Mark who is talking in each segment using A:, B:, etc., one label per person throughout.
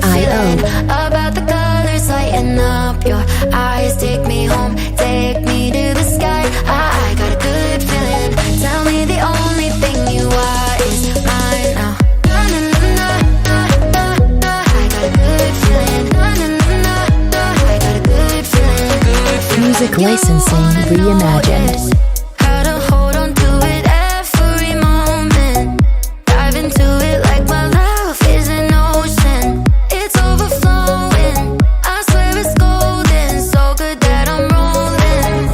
A: Artlist.io.
B: About the colors lighting up your eyes, take me home, take me to the sky. I got a good feeling. Tell me the only thing you are is mine now. I got a good feeling. I got a good feeling.
A: Music licensing reimagined.
B: How to hold on to it every moment. Dive into it like my love is an ocean. It's overflowing. I swear it's golden. So good that I'm rolling.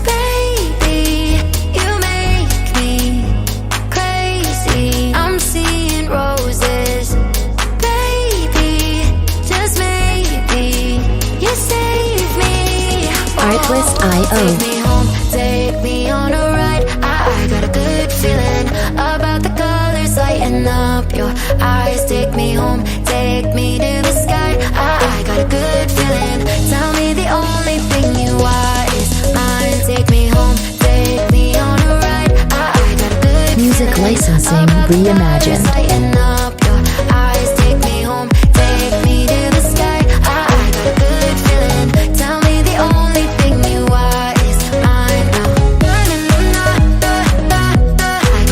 B: Baby, you make me crazy. I'm seeing roses. Baby, just maybe you save me.
A: Artlist.io.
B: Take me home, take me on a ride. I got a good feeling about the colors lighting up your eyes. Take me home, take me to the sky. I got a good feeling. Tell me the only thing you are is mine. Take me home, take me on a ride. I got a good
A: Music
B: feeling
A: licensing
B: about the
A: reimagined.
B: colors lighting up your eyes. Take me home, take me to the sky. I got a good feeling. Tell me the only thing you are is mine now. I got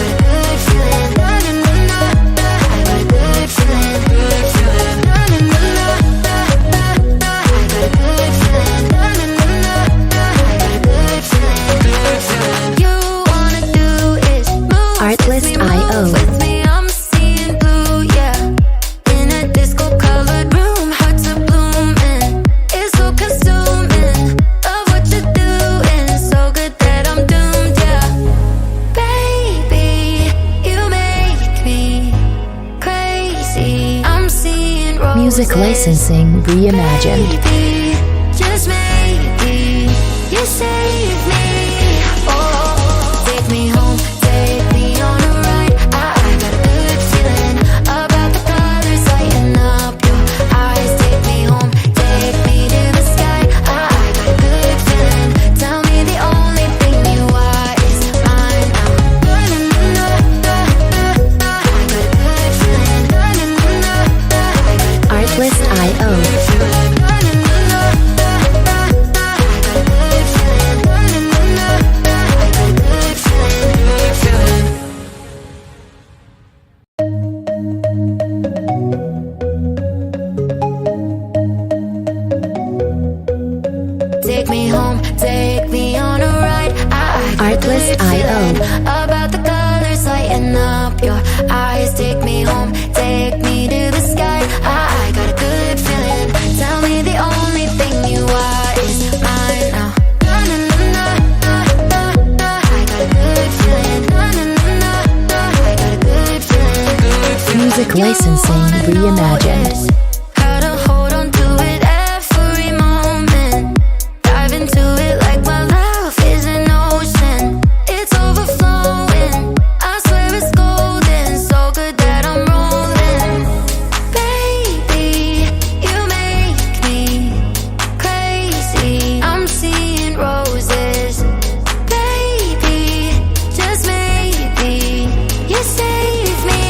B: a good feeling. I got a good feeling. I got a good feeling. I got a good feeling. You wanna do is move
A: Artlist.io.
B: with me. I'm seeing blue, yeah. In a disco-colored room, hearts are blooming. It's so consuming. Love what you're doing, so good that I'm doomed, yeah. Baby, you make me crazy. I'm seeing roses.
A: Music licensing reimagined.
B: Maybe, just maybe, you save me. Oh, take me home, take me on a ride. I got a good feeling about the colors lighting up your eyes. Take me home, take me to the sky. I got a good feeling. Tell me the only thing you are is mine now. I got a good feeling.
A: Artlist.io.
B: Take me home, take me on a ride. I got a good
A: Artlist.io.
B: feeling about the colors lighting up your eyes. Take me home, take me to the sky. I got a good feeling. Tell me the only thing you are is mine now. I got a good feeling. I got a good feeling.
A: Music licensing reimagined.
B: How to hold on to it every moment. Dive into it like my love is an ocean. It's overflowing. I swear it's golden. So good that I'm rolling. Baby, you make me crazy. I'm seeing roses. Baby, just maybe you save me.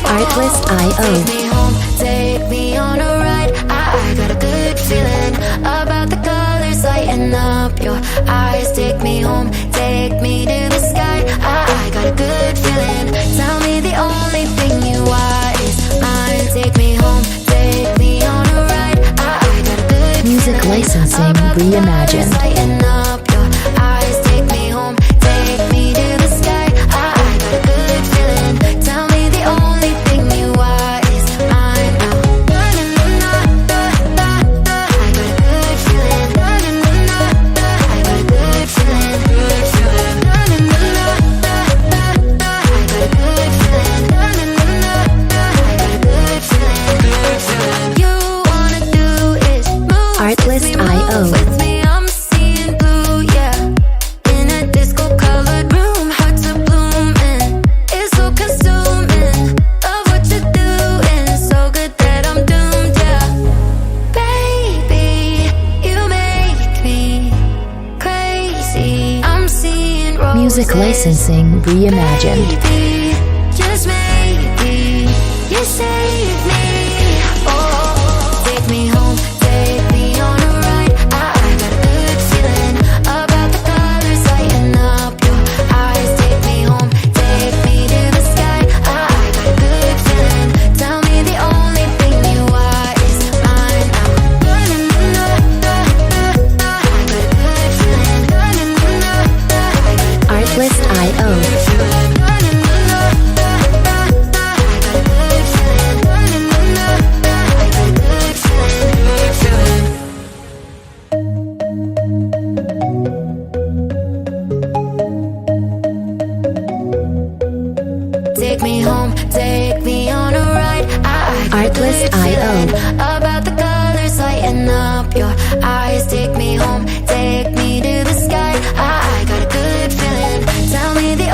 A: Artlist.io.
B: Take me home, take me on a ride. I got a good feeling about the colors lighting up your eyes. Take me home, take me to the sky. I got a good feeling. Tell me the only thing you are is mine. Take me home, take me on a ride. I got a good
A: Music
B: feeling
A: licensing
B: about the
A: reimagined.
B: colors lighting up your eyes. Take me home, take me to the sky. I got a good feeling. Tell me the only thing you are is mine now. I got a good feeling. I got a good feeling. I got a good feeling. I got a good feeling. You wanna do is move
A: Artlist.io.
B: with me. I'm seeing blue, yeah. In a disco-colored room, hearts are blooming. It's so consuming. Love what you're doing, so good that I'm doomed, yeah. Baby, you make me crazy. I'm seeing roses.
A: Music licensing reimagined.
B: Baby,